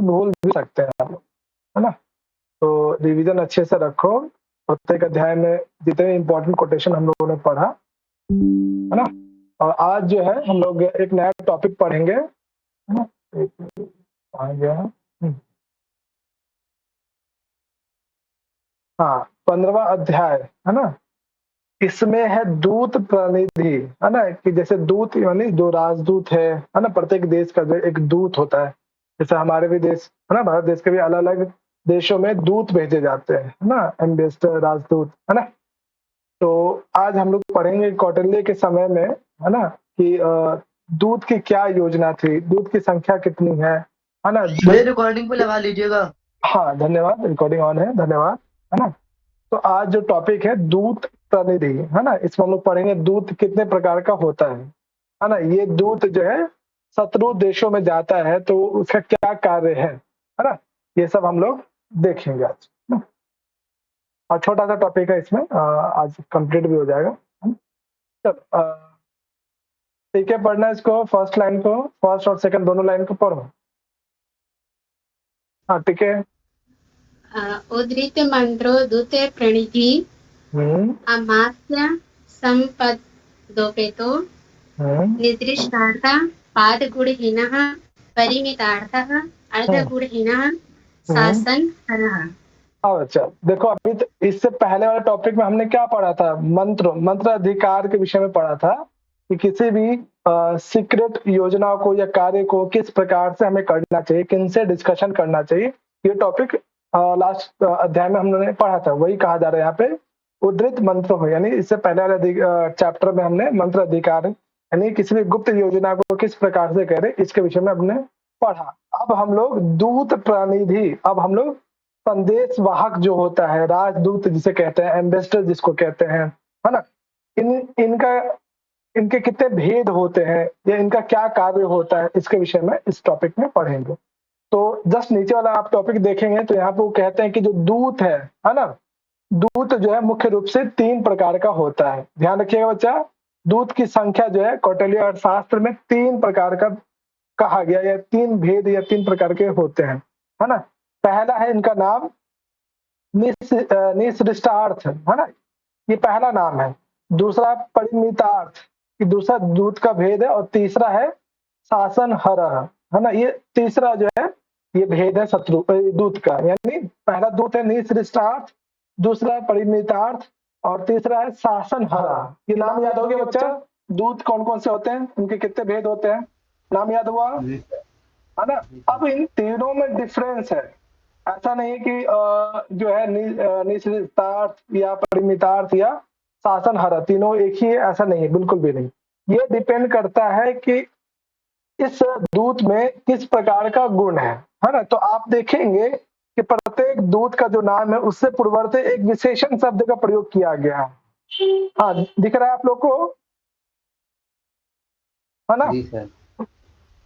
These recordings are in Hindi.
भूल भी सकते हैं हम लोग, है ना? तो रिवीजन अच्छे से रखो, प्रत्येक अध्याय में जितने इम्पोर्टेंट कोटेशन हम लोगों ने पढ़ा, है ना? और आज जो है हम लोग एक नया टॉपिक पढ़ेंगे, है ना? एक मिनट, आ गया। हाँ, 15वां अध्याय, है ना? इसमें है दूत प्रतिनिधि, है ना? कि जैसे दूत यानी जो राजदूत है ना? प्रत्येक देश का जो एक दूत होता है, जैसे हमारे भी देश, है ना? भारत देश के भी अलग-अलग देशों में दूत भेजे जाते हैं, है ना? एम्बेसडर, राजदूत, है ना? तो आज हम लोग पढ़ेंगे कौटिल्य के समय में, है ना? कि दूत की क्या योजना थी, दूत की संख्या कितनी है ना? रिकॉर्डिंग पे लगा लीजिएगा। हाँ, धन्यवाद, रिकॉर्डिंग ऑन है, धन्यवाद, है ना? तो आज जो टॉपिक है दूत प्रतिनिधि, है ना? इसमें हम लोग पढ़ेंगे दूत कितने प्रकार का होता है ना? ये दूत जो है शत्रु देशों में जाता है तो उसका क्या कार्य है ना? ये सब हम लोग देखेंगे आज, है ना? और छोटा सा टॉपिक है इसमें, आज कंप्लीट भी हो जाएगा, है ना? चल, ठीक है, पढ़ना इसको, फर्स्ट लाइन को, फर्स्ट और सेकंड दोनों लाइन को पढ़ो। हाँ, ठीक है। उद्धृत मंत्रो दूते प्रणिधि अमात्य संपदोपेतो निर्दिष्टार्थ पादगुणहीनः परिमितार्थः अर्धगुणहीनः शासनहरः। अच्छा, देखो अभी तो इससे पहले वाले टॉपिक में हमने क्या पढ़ा था? मंत्र अधिकार के विषय में पढ़ा था कि किसी भी सीक्रेट योजना को या कार्य को किस प्रकार से हमें करना चाहिए, किनसे डिस्कशन करना चाहिए। ये टॉपिक लास्ट अध्याय में हमने पढ़ा था, वही कहा जा रहा है यहाँ पे। उद्धृत मंत्र हो, यानी इससे पहले वाले चैप्टर में हमने मंत्र अधिकार यानी किसी भी गुप्त योजना को किस प्रकार से करें, इसके विषय में हमने पढ़ा। अब हम लोग दूत प्रतिनिधि, अब हम लोग संदेश वाहक जो होता है, राजदूत जिसे कहते हैं, एम्बेसडर जिसको कहते हैं, है ना? इनके कितने भेद होते हैं या इनका क्या कार्य होता है, इसके विषय में इस टॉपिक में पढ़ेंगे। तो जस्ट नीचे वाला आप टॉपिक देखेंगे तो यहाँ पे वो कहते हैं कि जो दूत है ना? दूत जो है मुख्य रूप से 3 प्रकार का होता है। ध्यान रखिएगा बच्चा, दूत की संख्या जो है कौटिल्य अर्थशास्त्र में 3 प्रकार का कहा गया, या 3 भेद या 3 प्रकार के होते हैं, है ना? पहला है इनका नाम निसृष्टार्थ, है ना? ये पहला नाम है। दूसरा है परिमितार्थ, कि दूसरा दूत का भेद है। और तीसरा है शासनहरः, है ना? ये तीसरा जो है ये भेद है दूत का, यानी पहला दूत है निसृष्टार्थ, दूसरा है परिमितार्थ और तीसरा है शासनहरः। ये नाम याद हो गया बच्चा? दूत कौन कौन से होते हैं, उनके कितने भेद होते हैं, नाम याद हुआ, है ना? अब इन तीनों में डिफरेंस है। ऐसा नहीं कि जो है निसृष्टार्थ या परिमितार्थ या शासनहरः तीनों एक ही है, ऐसा नहीं है, बिल्कुल भी नहीं। ये डिपेंड करता है कि इस दूत में किस प्रकार का गुण है ना? तो आप देखेंगे कि प्रत्येक दूत का जो नाम है उससे पूर्ववर्ती एक विशेषण शब्द का प्रयोग किया गया है। हाँ, दिख रहा है आप लोग को, है ना?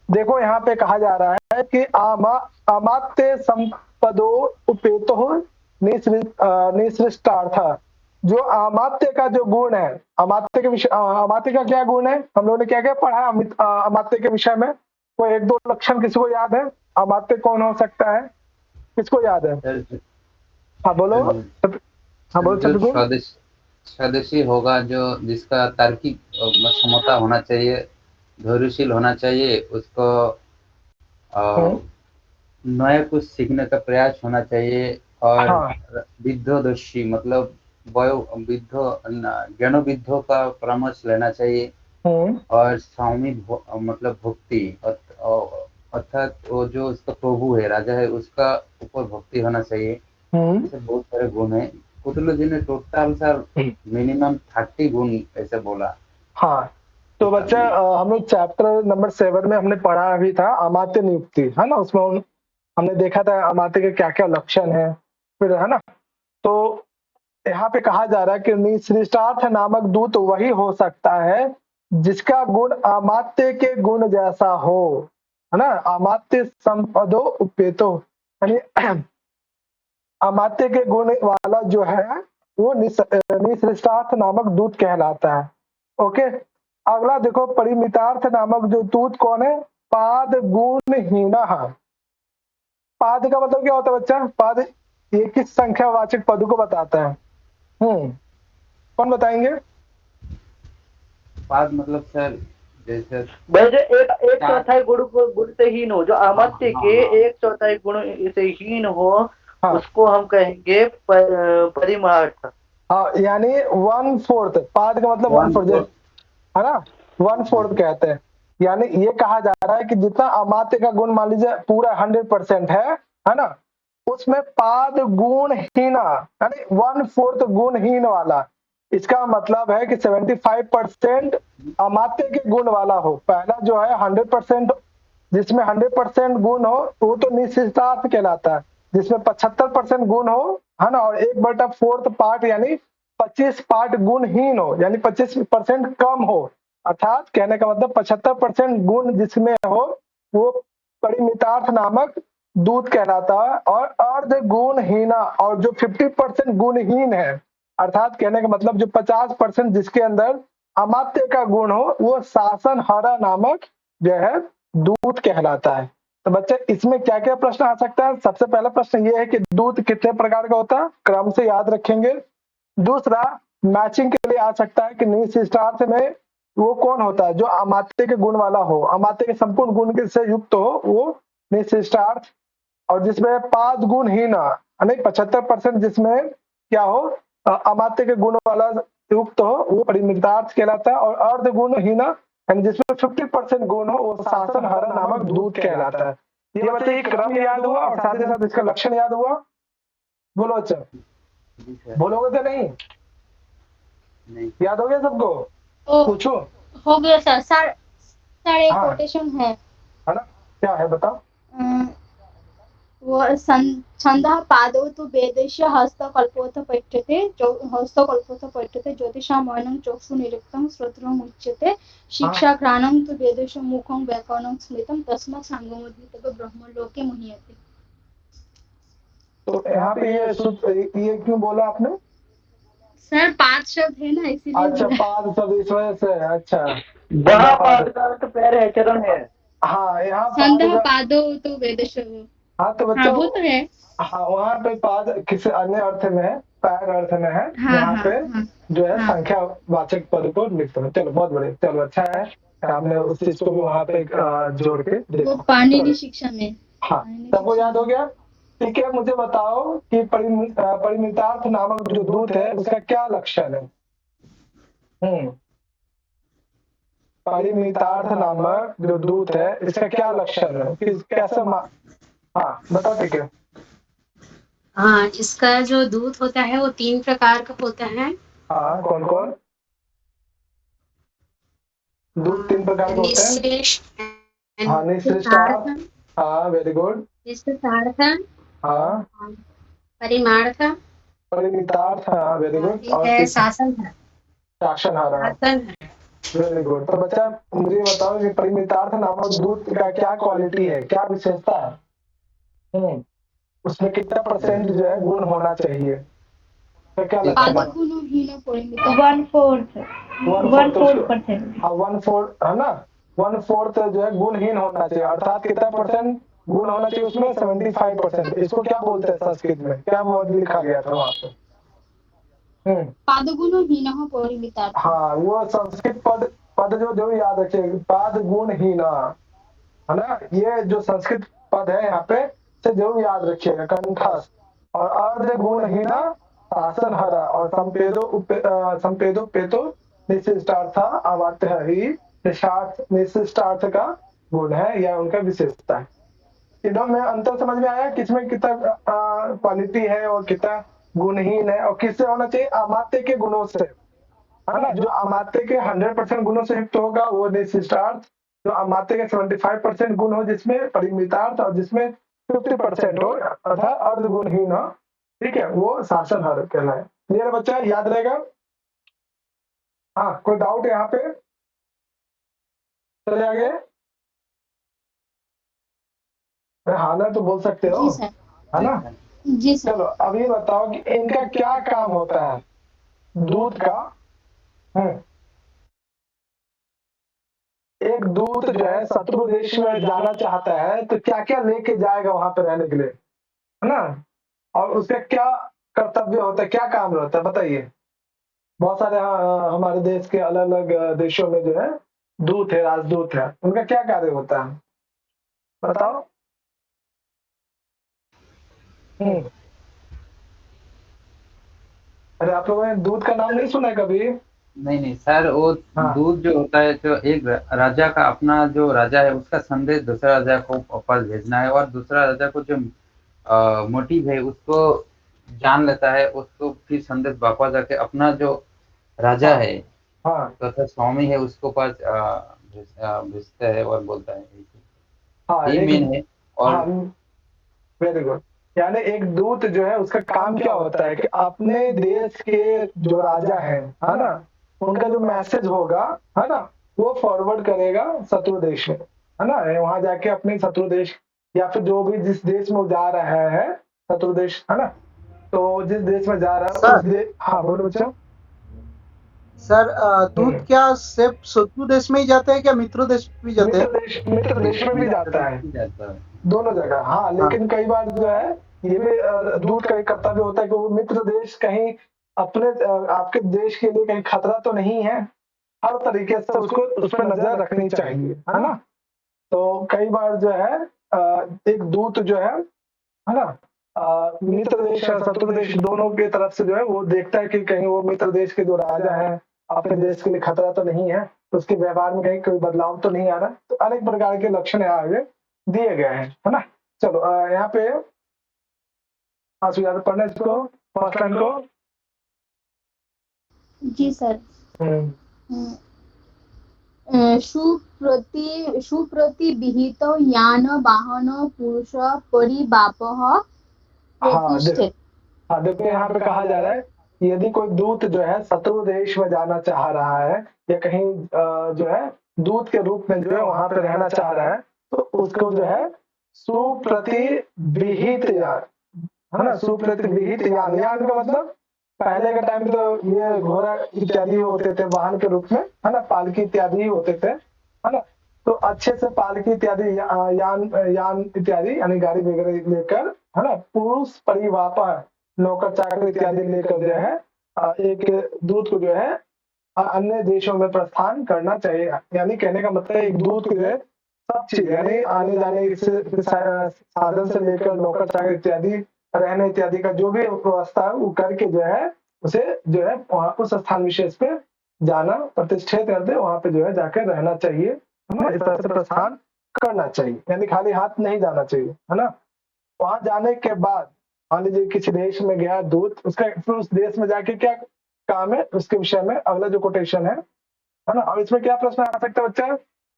देखो यहाँ पे कहा जा रहा है कि अमात्य संपदो उपेतो निसृष्टार्थ। जो अमात्य का जो गुण है, अमात्य के विषय, अमात्य का क्या गुण है, हम लोगों ने क्या क्या पढ़ा अमात्य के विषय में? कोई 1-2 लक्षण किसी को याद है? अमात्य कौन हो सकता है, किसको याद है? हाँ बोलो, हाँ बोलो। स्वदेशी होगा, जो जिसका तार्किक क्षमता होना चाहिए, धैर्यशील होना चाहिए, उसको नया कुछ सीखने का प्रयास होना चाहिए, और विद्योदर्शी मतलब ज्ञानविद्धों का परामर्श लेना चाहिए, और स्वामी मतलब भक्ति अर्थात वो जो उसका प्रभु है, राजा है, उसका ऊपर भक्ति होना चाहिए। ऐसे बहुत सारे गुण है। कौटिल्य जी ने टोटल सर मिनिमम 30 गुण ऐसे बोला। हाँ, तो बच्चा हम लोग चैप्टर नंबर 7 में हमने पढ़ा भी था अमात्य नियुक्ति, है ना? उसमें हमने देखा था अमात्य के क्या क्या लक्षण है, फिर, है ना? तो यहाँ पे कहा जा रहा है कि निसृष्टार्थ नामक दूत वही हो सकता है जिसका गुण अमात्य के गुण जैसा हो, है ना? अमात्य संपदो उपेतो, यानी अमात्य के गुण वाला जो है वो निसृष्टार्थ नामक दूत कहलाता है। ओके, अगला देखो, परिमितार्थ नामक जो दूत कौन है? पाद गुणहीनः, पाद का मतलब क्या होता है बच्चा? पाद ये किस संख्यावाचक पद को बताता है? कौन बताएंगे? पाद मतलब सर जैसे वैसे एक चौथाई गुण से हीन हो, जो अमात्य के एक चौथाई गुण से हीन हो, हाँ उसको हम कहेंगे परिमार्थ। हाँ, यानी 1/4। पाद का मतलब 1/4 है ना, 1/4 कहते हैं। यानी ये कहा जा रहा है कि जितना अमात्य का गुण मान लीजिए पूरा 100% है ना, उसमें पाद गुणहीना यानी 1/4 गुणहीन वाला, इसका मतलब है कि 75% अमात्य के गुण वाला हो। पहला जो है 100%, जिसमें 100% गुण हो वो तो निशिष्टार्थ कहलाता है। जिसमें 75% गुण हो है ना, और 1/4 पार्ट यानी 25 पार्ट गुणहीन हो, यानी 25% कम हो। अर्थात कहने का मतलब 75% गुण जिसमें हो वो परिमितार्थ नामक दूत कहलाता है। और अर्ध गुणहीना, और जो 50% गुणहीन है, अर्थात कहने का मतलब जो 50% जिसके अंदर अमात्य का गुण हो, वो शासन हरा नामक जो है दूत कहलाता है। तो बच्चे इसमें क्या क्या प्रश्न आ सकता है? सबसे पहला प्रश्न ये है कि दूत कितने प्रकार का होता है, क्रम से याद रखेंगे। दूसरा, मैचिंग के लिए आ सकता है कि निशिष्टार्थ में वो कौन होता है जो अमात्य के गुण वाला हो, अमात्य के संपूर्ण गुण से युक्त हो, वो निशिष्टार्थ। और जिसमें पाद गुणहीन यानी 75% जिसमें क्या हो, अमात्य के गुण वाला युक्त हो, वो परिमितार्थ कहलाता है। और अर्ध गुणहीन यानी जिसमें 50% गुण हो, वो शासन हरा नामक दूत कहलाता है। ये बच्चे ये क्रम याद हुआ और साथ ही साथ इसका लक्षण याद हुआ? बोलो अच्छा, बोलोगे तो नहीं? याद हो गया सबको? तो पूछो। हो गया सर। सर एक हाँ। कोटेशन है ना, क्या है बताओ? वो छंदः पादौ तु वेदस्य हस्तकल्पोऽथ पठ्यते ज्योतिषामयनं चक्षु निरुक्तं श्रोत्रमुच्यते शिक्षाघ्राणं तु वेदस्य मुखं व्याकरणं स्मृतं तस्मात् सांगमोदितः ब्रह्मलोके मुह्यते। तो यहाँ पे ये क्यों बोला आपने? सर 5 शब्द है ना इसीलिए अच्छा, बोला। पाद शब्द इस वजह से। अच्छा, वह पाद का अर्थ पैर है, चरण है। हाँ यहाँ छंदः पाद, पादौ तु वेदस्य। हाँ तो हाँ बच्चों, वो तो है। हाँ वहाँ पे पाद किसी अन्य अर्थ में है, पैर अर्थ में है। हाँ यहाँ हाँ पे हाँ जो है हाँ। संख्यावाचक पद को लिखते हैं। चलो बहुत बढ़िया, चलो अच्छा है आपने उस चीज को भी वहाँ पे जोड़ के वो देखो। पाणिनि शिक्षा में। हाँ, सबको याद हो गया? ठीक है, मुझे बताओ कि परिमितार्थ नामक जो दूत है उसका क्या लक्षण है? परिमितार्थ नामक जो दूत है इसका क्या लक्षण है, कैसे हाँ बताओ। ठीक है, हाँ, इसका जो दूत होता है वो 3 प्रकार का होता है। हाँ कौन कौन दूत 3 प्रकार के होते हैं? निश्रेष्ठ, हाँ, निशिष्टार्थ, हाँ वेरी गुड, निश्चितार्थ, हाँ परिमार्थ, परिमितार्थ, हाँ वेरी गुड, एक और है तीसरा शासन। शासनहारा, वेरी गुड। तो बच्चा मुझे बताओ कि परिमितार्थ नामक दूत का क्या क्वालिटी है, क्या विशेषता है? उसमें कितना परसेंट जो है गुण होना चाहिए, तो क्या लगता है? 1/4%। हाँ 1/4 है ना, 1/4 जो है गुणहीन होना चाहिए। अर्थात कितना परसेंट गुण होना चाहिए उसमें? 75%। इसको क्या बोलते हैं संस्कृत में, क्या वर्ड लिखा गया था वहां पे? पादगुणहीनः परिमितार्थ। हाँ, वो संस्कृत पद पद जो याद रखिए, पाद गुणहीना है ना, ये जो संस्कृत पद है यहाँ पे से जरूर याद रखिएगा कंठस्थ। और अर्ध गुणहीना शासन हरा, और संपेदो पेतो निशिष्टार्थ अमात्य ही निशिष्टार्थ का गुण है या उनका विशेषता है। इनों में अंतर समझ में आया, किसमें कितना क्वालिटी है और कितना गुणहीन है, और किससे होना चाहिए? अमात्य के गुणों से, है ना। जो अमात्य के 100% गुणों से युक्त होगा वो निशिष्टार्थ, जो अमात्य के 75% गुण हो जिसमें परिमितार्थ, और जिसमें 50% हो अर्थात अर्ध गुणहीन हो, ठीक है, वो शासन हर कहलाए। क्लियर बच्चा, याद रहेगा? हाँ, कोई डाउट यहाँ पे? चले आगे? हाँ ना तो बोल सकते हो, है ना। जी सर। चलो अब ये बताओ कि इनका क्या काम होता है दूध का? एक दूत जो है शत्रु देश में जाना चाहता है तो क्या क्या लेके जाएगा वहां पे रहने के लिए, है ना, और उसका क्या कर्तव्य होता है, क्या काम रहता है, बताइए। बहुत सारे हमारे देश के अलग अलग देशों में जो है दूत है, राजदूत है, उनका क्या कार्य होता है बताओ। अरे आप लोगों ने दूत का नाम नहीं सुना है कभी? नहीं सर, वो हाँ। दूत जो होता है तो एक राजा का, अपना जो राजा है उसका संदेश दूसरा राजा को पास भेजना है, और दूसरा राजा को जो मोटिव है उसको जान लेता है, उसको फिर संदेश वापस जाके अपना जो राजा है हाँ तथा स्वामी है उसको पास भेजता है और बोलता है। हाँ ये मेन है। और हाँ, वेरी गुड। यानी एक दूत जो है उसका काम क्या होता है कि अपने देश के जो राजा है ना, उनका जो मैसेज होगा, है ना, वो फॉरवर्ड करेगा शत्रु देश में, है ना, वहां जाके अपने शत्रु देश या फिर जो भी जिस देश में वो जा रहा है, शत्रु देश, है ना, तो जिस देश में जा रहा है उस देश। हाँ बोलो बच्चा। सर दूत क्या सिर्फ शत्रु देश में ही जाते हैं क्या मित्र देश भी जाते हैं? मित्र देश में भी जाता है, दोनों जगह। हाँ लेकिन कई बार जो है ये भी दूत का एक कर्तव्य होता है कि वो मित्र देश कहीं अपने आपके देश के लिए कहीं खतरा तो नहीं है, हर तरीके से उसको उस पर नजर रखनी चाहिए, है ना। तो कई बार जो है एक दूत जो है ना, मित्र देश और शत्रु देश दोनों की तरफ से जो है वो देखता है कि कहीं वो मित्र देश के जो राजा है अपने देश के लिए खतरा तो नहीं है, तो उसके व्यवहार में कहीं कोई बदलाव तो नहीं आ रहा। तो अनेक प्रकार के लक्षण यहाँ आगे दिए गए हैं, है ना। चलो यहाँ पे पढ़ना इसको, फर्स्ट लाइन को। जी सर। सुप्रति विहित यान वाहन पुरुष परिवापः प्रतिष्ठित। हाँ देखो यहाँ पे कहा जा रहा है यदि कोई दूत जो है शत्रु देश में जाना चाह रहा है या कहीं जो है दूत के रूप में जो है वहां पे रहना चाह रहा है, तो उसको जो है सुप्रति विहित यान, है ना, सुप्रति विहित यान। यान का मतलब पहले के टाइम में तो ये घोड़ा इत्यादि होते थे वाहन के रूप में, है ना, पालकी इत्यादि होते थे, है ना। तो अच्छे से पालकी इत्यादि यान इत्यादि यानी गाड़ी वगैरह लेकर, है ना, पुरुष परिवार नौकर चाकर इत्यादि लेकर जो है एक दूत को जो है अन्य देशों में प्रस्थान करना चाहिए। यानी कहने का मतलब एक दूत को जो है सब चीज यानी आने जाने से साधन से लेकर नौकर चाकर इत्यादि रहने इत्यादि का जो भी व्यवस्था है वो करके जो है उसे जो है वहां उस स्थान विशेष पे जाना प्रतिष्ठित करते वहां पे जो है जाकर रहना चाहिए, है ना, इस तरह से प्रस्थान करना चाहिए, यानी खाली हाथ नहीं जाना चाहिए, है ना। वहां जाने के बाद मान लीजिए किसी देश में गया दूत, उसका फिर उस देश में जाके क्या काम है उसके विषय में अगला जो कोटेशन है ना। और इसमें क्या प्रश्न आ सकता है बच्चा,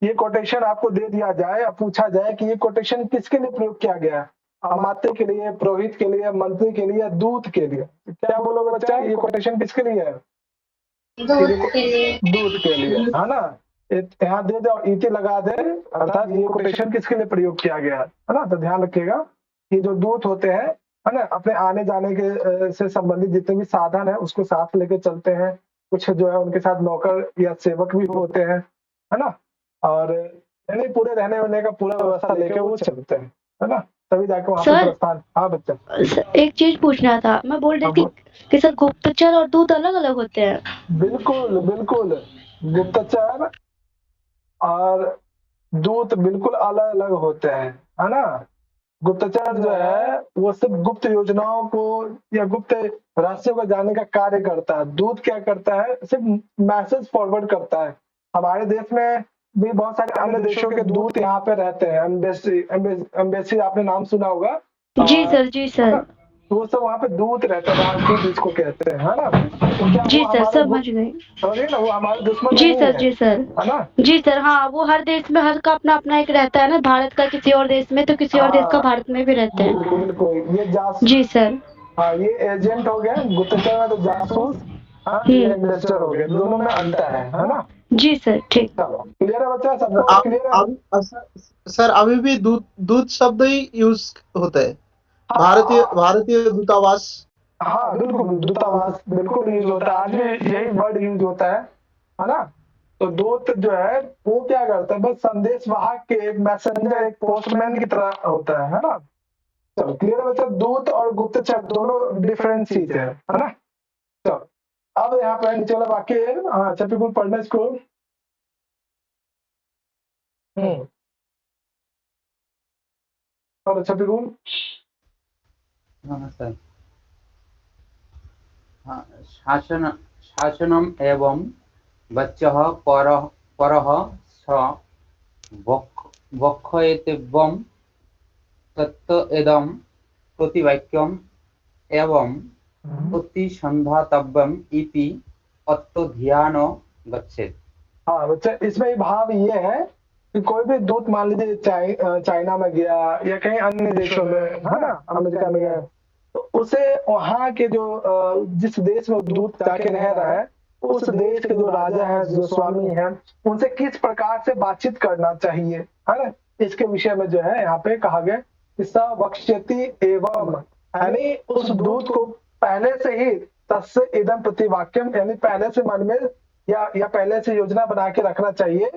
ये कोटेशन आपको दे दिया जाए और पूछा जाए कि ये कोटेशन किसके लिए प्रयोग किया गया है, अमात्य के लिए, पुरोहित के लिए, मंत्री के लिए, दूत के लिए। क्या बोलोगे बच्चा, ये कोटेशन किसके लिए है? दूत के लिए, है ना। यहाँ दे दो इति लगा दे, अर्थात ये कोटेशन किसके लिए प्रयोग किया गया है ना। तो ध्यान रखिएगा ये जो दूत होते हैं, है ना, अपने आने जाने के से संबंधित जितने भी साधन है उसको साथ लेके चलते हैं। कुछ जो है उनके साथ नौकर या सेवक भी होते हैं, है ना, और यानी पूरे रहने वहने का पूरा व्यवस्था लेके वो चलते हैं, है ना, तभी जाके वहां पे प्रस्थान। हाँ बच्चा एक चीज पूछना था, मैं बोल रही थी कि सर गुप्तचर और दूत अलग अलग होते हैं? बिल्कुल बिल्कुल, गुप्तचर और दूत बिल्कुल अलग अलग होते हैं, है ना। गुप्तचर जो है वो सिर्फ गुप्त योजनाओं को या गुप्त रहस्यों को जानने का कार्य करता है। दूत क्या करता है, सिर्फ मैसेज फॉरवर्ड करता है। हमारे देश में भी बहुत सारे अन्य देशों के दूत यहाँ पे रहते हैं, एम्बेसी आपने नाम सुना होगा। जी सर, जी सर। तो वो सब वहाँ पे दूत रहते हैं, राजदूत जिसको कहते हैं, है ना। तो क्या जी सर, समझ गई। समझिए ना, वो हमारे दुश्मन जी नहीं सर, है, जी सर, है ना। जी सर। हाँ, वो हर देश में हर का अपना अपना एक रहता है ना, भारत का किसी और देश में तो किसी और देश का भारत में भी रहते हैं। बिल्कुल ये जासूस। जी सर। हाँ ये एजेंट हो गया, गुप्तचर में तो जासूस, हाँ ये इन्वेस्टर हो गया, दोनों में अंतर है ना। जी सर, ठीक। क्लियर है बच्चा, सबको क्लियर है? सर अभी भी दूत शब्द ही यूज होता है, भारतीय दूतावास। हाँ बिल्कुल दूतावास बिल्कुल यूज होता है, आज भी यही वर्ड यूज होता है ना। तो दूत जो है वो क्या करता है, बस संदेश वाहक के एक मैसेंजर, एक पोस्टमैन की तरह होता है ना। चलो क्लियर है बच्चा, दूत और गुप्तचर दोनों डिफरेंट चीज है ना। चलो अब यहाँ पे नीचे वाला वाक्य है, हाँ अच्छा बिल्कुल पढ़ना इसको। और अच्छा बिल्कुल हाँ सर। हाँ, शासनम एवं वच्चः परः स वक्षयितव्यं तत् इदं प्रतिवाक्यम् एवं प्रतिसन्धातव्यम् इति अत्र ध्यान गच्छेत्। हाँ बच्चा, इसमें भाव ये है कि कोई भी दूत मान लीजिए चाइना में गया या कहीं अन्य देशों में है ना, अमेरिका में गया, तो उसे वहाँ के जो जिस देश में दूत जाके रह रहा है उस देश के जो राजा है, जो स्वामी है, उनसे किस प्रकार से बातचीत करना चाहिए है ना, इसके विषय में जो है यहाँ पे कहा गया कि स वक्ष्यति एवं, यानी उस दूत को पहले से ही तस्य इदम प्रतिवाक्यम, यानी पहले से मन में या पहले से योजना बना के रखना चाहिए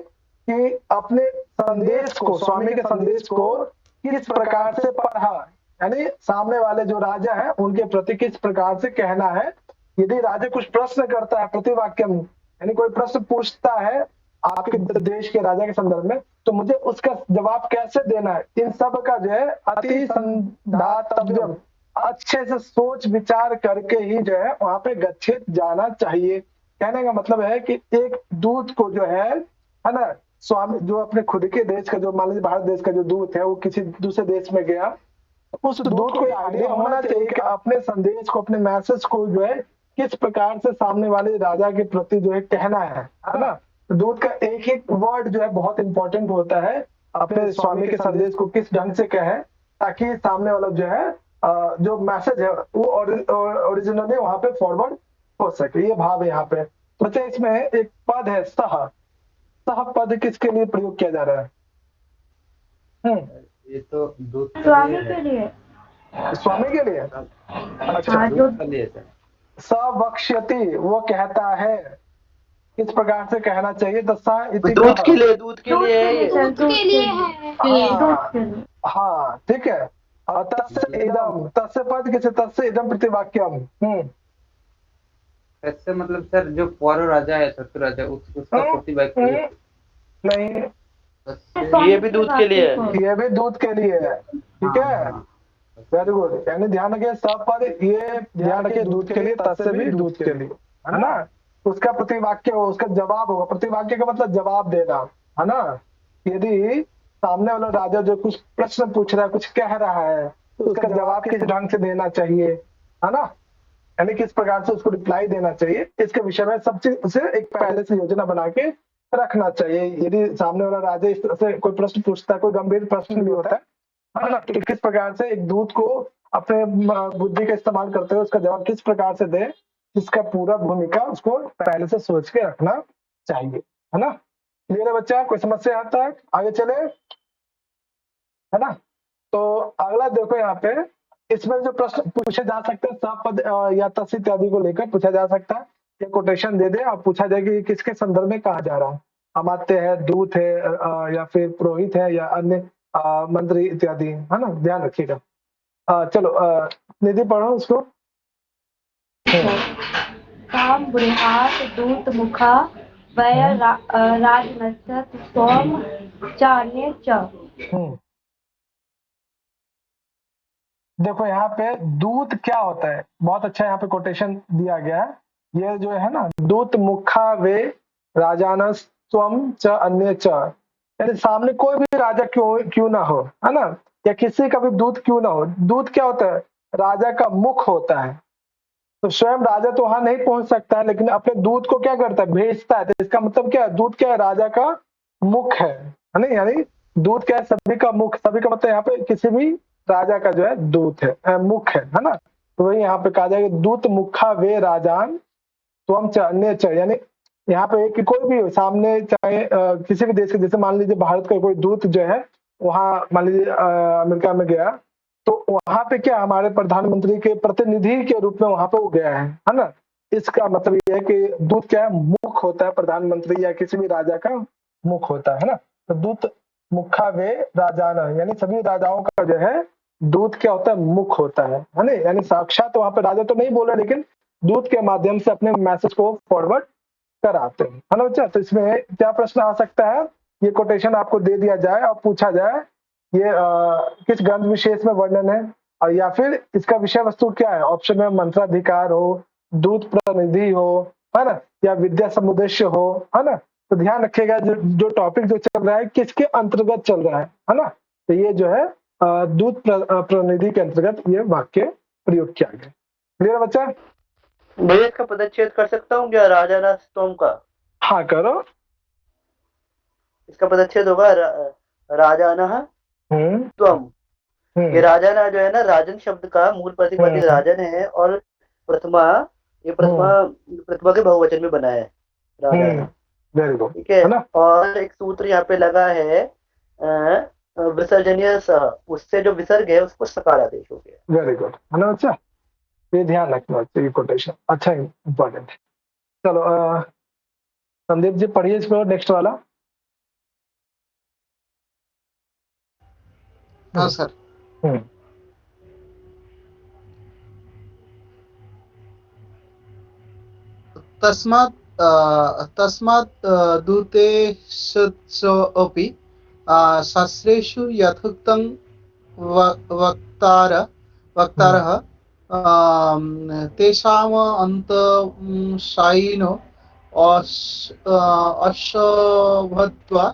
कि अपने संदेश को, स्वामी के संदेश को किस प्रकार से पढ़ा, यानी सामने वाले जो राजा है उनके प्रति किस प्रकार से कहना है। यदि राजा कुछ प्रश्न करता है प्रतिवाक्यम, यानी कोई प्रश्न पूछता है आपके देश के राजा के संदर्भ में, तो मुझे उसका जवाब कैसे देना है, इन सब का जो है अति संधातव्यम, अच्छे से सोच विचार करके ही जो है वहां पे गच्छित जाना चाहिए। कहने का मतलब है कि एक दूत को जो है ना, स्वामी जो अपने खुद के देश का, जो मान लीजिए भारत देश का जो दूत है वो किसी दूसरे देश में गया, उस दूत को आइडिया होना चाहिए कि अपने संदेश को, अपने मैसेज को जो है किस प्रकार से सामने वाले राजा के प्रति जो है कहना है ना। दूत का एक एक वर्ड जो है बहुत इंपॉर्टेंट होता है, अपने स्वामी के संदेश को किस ढंग से कहे ताकि सामने वाला जो है जो मैसेज है वो ओरिजिनली वहां पे फॉरवर्ड हो सके। ये भाव है यहाँ पे बच्चे। इसमें एक पद है सह पद किसके लिए प्रयोग किया जा रहा है? ये तो दूत स्वामी के लिए। स्वामी के लिए, अच्छा दूत के लिए सर। सवक्ष्यति वो कहता है, किस प्रकार से कहना चाहिए, दूध के लिए हाँ ठीक है। और तस्य पद किसे, तस्य इदम प्रतिवाक्यम, तस्य मतलब सर जो पर राजा है, शत्रु राजा, उसका प्रतिवाक्य नहीं, ये भी दूध के लिए है, ये भी दूध के लिए है, ठीक है, वेरी गुड। यानी ध्यान रखिए सब पद, ये ध्यान रखिए दूध के लिए, तस्य भी दूध के लिए है ना। उसका प्रतिवाक्य हो, उसका जवाब होगा, प्रतिवाक्य का मतलब जवाब देना है ना। यदि सामने वाला राजा जो कुछ प्रश्न पूछ रहा है, कुछ कह रहा है, तो उसका जवाब किस ढंग से देना चाहिए है ना, यानी किस प्रकार से उसको रिप्लाई देना चाहिए, इसके विषय में सब चीज उसे एक पहले से योजना बना के रखना चाहिए। यदि सामने वाला राजा इस तरह से कोई प्रश्न पूछता है, कोई गंभीर प्रश्न भी होता है ना, तो किस प्रकार से एक दूत को अपने बुद्धि का इस्तेमाल करते हुए उसका जवाब किस प्रकार से दे, इसका पूरा भूमिका उसको पहले से सोच के रखना चाहिए है ना। क्लियर है बच्चा? कोई समस्या आता है? आगे चले है ना। तो अगला देखो यहाँ पे, इसमें जो प्रश्न पूछे जा सकते हैं सपद या तस् इत्यादि को लेकर पूछा जा सकता है। ये कोटेशन दे दे और पूछा जाए कि किसके संदर्भ में कहा जा रहा है, अमात्य है, दूत है या फिर पुरोहित है या अन्य मंत्री इत्यादि है ना, ध्यान रखिएगा। चलो निधि पढ़ो उसको। ताम बृहात दूत मुखा वय राजनस्य सोम चान्य च। देखो यहाँ पे दूत क्या होता है, बहुत अच्छा यहाँ पे कोटेशन दिया गया है। ये जो है ना, दूत मुखा वे राजान स्वम च अन्य च, यानी सामने कोई भी राजा क्यों ना हो है ना, या किसी का भी दूत क्यों ना हो। दूत क्या होता है? राजा का मुख होता है। तो स्वयं राजा तो वहां नहीं पहुंच सकता है, लेकिन अपने दूत को क्या करता है? भेजता है। तो इसका मतलब क्या है? दूत क्या है? राजा का मुख है ना, यानी दूत क्या है? सभी का मुख। सभी का मतलब यहाँ पे किसी भी राजा का जो है दूत है, मुख है ना। तो वही यहाँ पे कहा जाएगा दूत मुखा वे राजान त्वम च अन्य च, यानी यहाँ पे कि कोई भी हो सामने, चाहे किसी भी देश के, जैसे मान लीजिए भारत का कोई दूत जो है वहां मान लीजिए अमेरिका में गया, तो वहां पे क्या हमारे प्रधानमंत्री के प्रतिनिधि के रूप में वहां पे वो गया है ना। इसका मतलब ये है कि दूत क्या है, मुख होता है, प्रधानमंत्री या किसी भी राजा का मुख होता है ना। तो दूत मुखा वे राजाना, यानी सभी राजाओं का जो है दूत क्या होता है, मुख होता है ना। यानी साक्षात वहां पे राजा तो नहीं बोल रहे, लेकिन दूत के माध्यम से अपने मैसेज को फॉरवर्ड कराते हैं, है ना बच्चा। तो इसमें क्या प्रश्न आ सकता है, ये कोटेशन आपको दे दिया जाए और पूछा जाए ये किस ग्रंथ विशेष में वर्णन है, और या फिर इसका विषय वस्तु क्या है। ऑप्शन में मंत्राधिकार हो, दूत प्रतिनिधि हो, है ना, या विद्या समुद्देश्य हो, है ना। तो ध्यान रखिएगा जो टॉपिक जो चल रहा है किसके अंतर्गत चल रहा है ना। तो ये जो है दूत प्रतिनिधि के अंतर्गत ये वाक्य प्रयोग किया गया। क्लियर बच्चा? भैया इसका पदच्छेद कर सकता हूँ क्या, राजाना स्तोम का? हाँ करो। इसका पदच्छेद होगा राजाना त्वम। ये राजाना जो है ना, राजन शब्द का मूल प्रतिपद राजन है, और प्रथमा, ये प्रथमा के बहुवचन में बना है राजाना। वेरी गुड, ठीक है। और एक सूत्र यहाँ पे लगा है विसर्जनीय सह, उससे जो विसर्ग है उसको सकार आदेश हो गया। वेरी गुड, है ना बच्चा। ये ध्यान रखना बच्चा, ये कोटेशन अच्छा इंपॉर्टेंट है। चलो संदीप जी पढ़िए इसको, नेक्स्ट वाला। हाँ सर। तस्मात् दूतेषु शास्त्रेषु यथोक्तं वक्तारः तेषाम् अंतशायिनो अशोभत्वा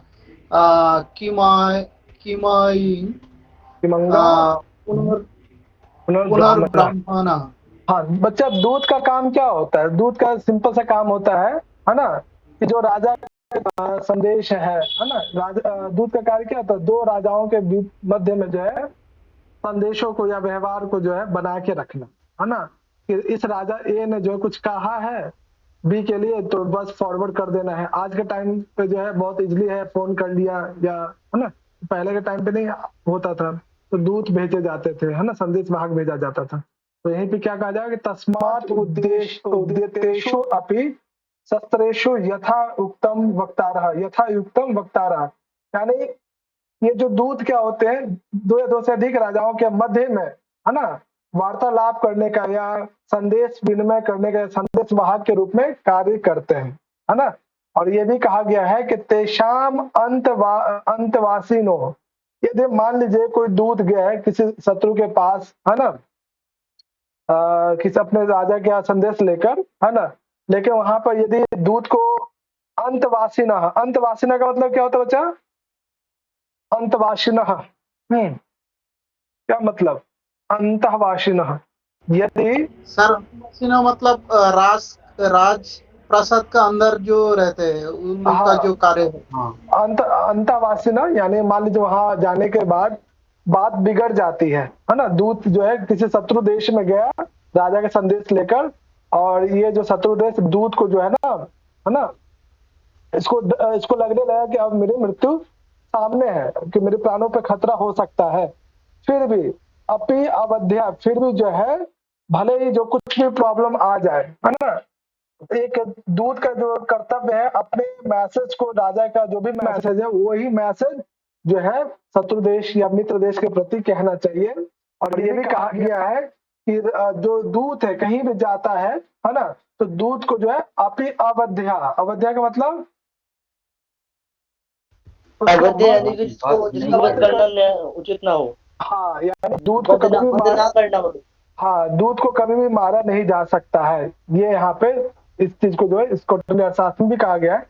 पुनर्ब्राह्मणः। हाँ बच्चा, दूत का काम क्या होता है? दूत का सिंपल सा काम होता है ना, कि जो राजा का संदेश है ना, दूत का कार्य क्या होता है, दो राजाओं के मध्य में जो है संदेशों को या व्यवहार को जो है बना के रखना, है ना। कि इस राजा ए ने जो कुछ कहा है बी के लिए, तो बस फॉरवर्ड कर देना है। आज के टाइम पे जो है बहुत इजली है, फोन कर लिया या, है ना। पहले के टाइम पे नहीं होता था, तो दूत भेजे जाते थे, है ना, संदेश वाहक भेजा जाता था। तो यहीं पे क्या कहा जाएगा कि तस्मात् उद्देतेषु अपि शस्त्रेषु यथा युक्तम वक्तारः, यथा युक्तम वक्तारः। यानी ये जो दूत क्या होते हैं, दो या दो से अधिक राजाओं के मध्य में, है ना, वार्तालाप करने का या संदेश विनिमय करने का संदेश वाहक के रूप में कार्य करते हैं, है ना। और ये भी कहा गया है कि तेषाम अंतवासिनो, यदि मान लीजिए कोई दूत गया है किसी शत्रु के पास, है ना, किसी अपने राजा के यहाँ संदेश लेकर, है ना, लेकिन वहां पर यदि दूत को अंतवासिना, अंतवासिना का मतलब क्या होता है बच्चा? अंतवासिना क्या मतलब? अंतवासिना यदि सर मतलब राज प्रसाद का अंदर जो रहते हैं उनका जो कार्य है। अंतवासिना यानी मान लीजिए वहां जाने के बाद बात बिगड़ जाती है ना। दूत जो है किसी शत्रु देश में गया राजा का संदेश लेकर, और ये जो शत्रु देश दूत को जो है ना, इसको लगने लगा कि अब मेरी मृत्यु सामने है, कि मेरे प्राणों पे खतरा हो सकता है। फिर भी अपि अवध्या, फिर भी जो है भले ही जो कुछ भी प्रॉब्लम आ जाए, है ना, एक दूत का जो कर्तव्य है अपने मैसेज को, राजा का जो भी मैसेज है वही मैसेज जो है शत्रु देश या मित्र देश के प्रति कहना चाहिए। और ये भी कहा गया है कि जो दूत है कहीं भी जाता है ना, तो दूत को जो है अपि अवध्या, अवध्या का मतलब यानी कि जिसका वध करना उचित ना हो। हाँ, यानी दूत को कभी भी मारा, हाँ, दूत को कभी भी मारा नहीं जा सकता है। ये यहाँ पे इस चीज को जो है इसको अर्थशास्त्र में भी कहा गया है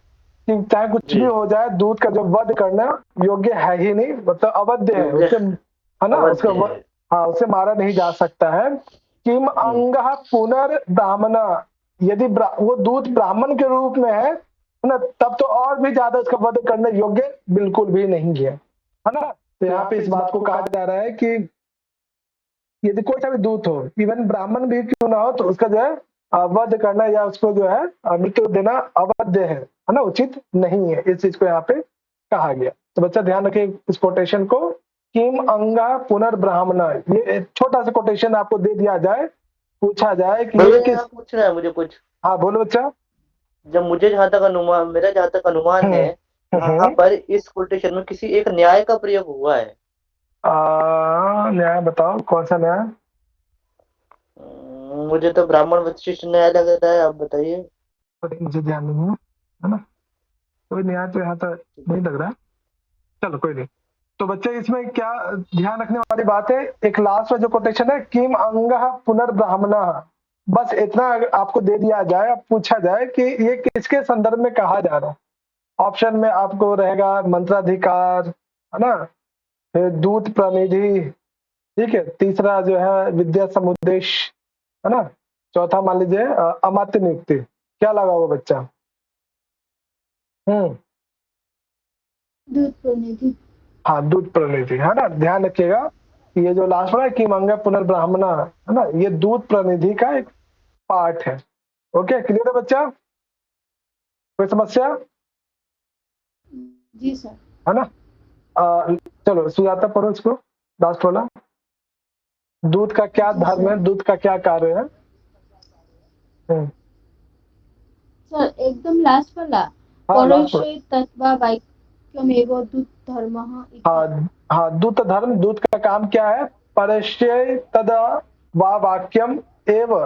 कि चाहे कुछ भी हो जाए, दूत का जो वध करना योग्य है ही नहीं, मतलब अवध्य है उसे, है ना, उसका हाँ, उसे मारा नहीं जा सकता है। किम अंगः पुनर्ब्राह्मणा, यदि वो दूत ब्राह्मण के रूप में है ना, तब तो और भी ज्यादा उसका वध करने योग्य बिल्कुल भी नहीं है ना। तो यहाँ पे इस बात को कहा जा रहा है कि यदि कोई सा भी दूत हो, इवन ब्राह्मण भी क्यों ना हो, तो उसका जो है वध करना या उसको जो है मृत्यु देना अवध्य है ना, उचित नहीं है। इस चीज को यहाँ पे कहा गया। तो बच्चा ध्यान रखिए इस कोटेशन को, किम अंगा पुनर्ब्राह्मणा, ये छोटा सा कोटेशन आपको दे दिया जाए पूछा जाए कि भैया ये किस, यहाँ पूछना है मुझे कुछ। हाँ बोलो बच्चा। जब मुझे जहाँ तक अनुमान, मेरा जहाँ तक अनुमान है, यहाँ पर इस कोटेशन में किसी एक न्याय का प्रयोग हुआ है। न्याय बताओ, कौन सा न्याय? मुझे तो ब्राह्मण वशिष्ठ न्याय लग रहा है, आप बताइए। मुझे ध्यान नहीं है ना, कोई न्याय तो यहाँ तक नहीं लग रहा। चलो कोई नहीं। तो बच्चे इसमें क्या ध्यान रखने वाली बात है, एक लास्ट में जो कोटेशन है, किम अंगः पुनर्ब्राह्मणः, बस इतना आपको दे दिया जाए, अब पूछा जाए कि ये किसके संदर्भ में कहा जा रहा है। ऑप्शन में आपको रहेगा मंत्राधिकार, है ना, फिर दूत प्रतिनिधि, ठीक है, तीसरा जो है विद्या समुद्देश, है ना, चौथा मान लीजिए अमात्य नियुक्ति। क्या लगा होगा बच्चा? दूत प्रतिनिधि। हाँ, दूत प्रतिनिधि, है ना। ध्यान रखिएगा कि ये जो लास्ट वाला है कि मंगा पुनर्ब्राह्मण, है ना, ये दूत प्रतिनिधि का एक पार्ट है। ओके, क्लियर है बच्चा? कोई समस्या? जी सर। है ना। चलो सुजाता पढ़ो इसको, लास्ट वाला। दूत का क्या धर्म है, दूत का क्या कार्य है? सर एकदम लास्ट वाला, परोक्षे तत्वा वाक्यमेव दूत धर्मः इति। हाँ, दूत धर्म, दूत का काम क्या है? परश्चय तद वा वाक्यम एव,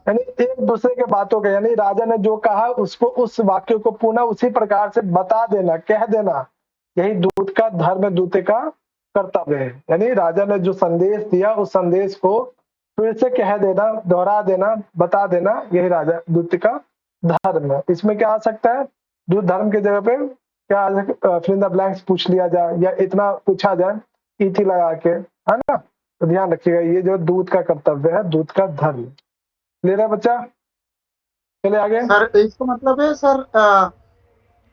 यानी एक दूसरे के बातों का, यानी राजा ने जो कहा उसको, उस वाक्य को पुनः उसी प्रकार से बता देना, कह देना, यही दूत का धर्म, दूत का कर्तव्य है। यानी राजा ने जो संदेश दिया उस संदेश को फिर से कह देना, दोहरा देना, बता देना, यही राजा दूत का धर्म है। इसमें क्या आ सकता है? दूत धर्म की जगह पे क्या आ सकता, फिल इन द ब्लैंक्स पूछ लिया जाए या इतना पूछा जाए इति लगा के, है ना। तो ध्यान रखिएगा, ये जो दूत का कर्तव्य है, दूत का धर्म। क्लियर है बच्चा? चले आगे। सर इसका मतलब है सर,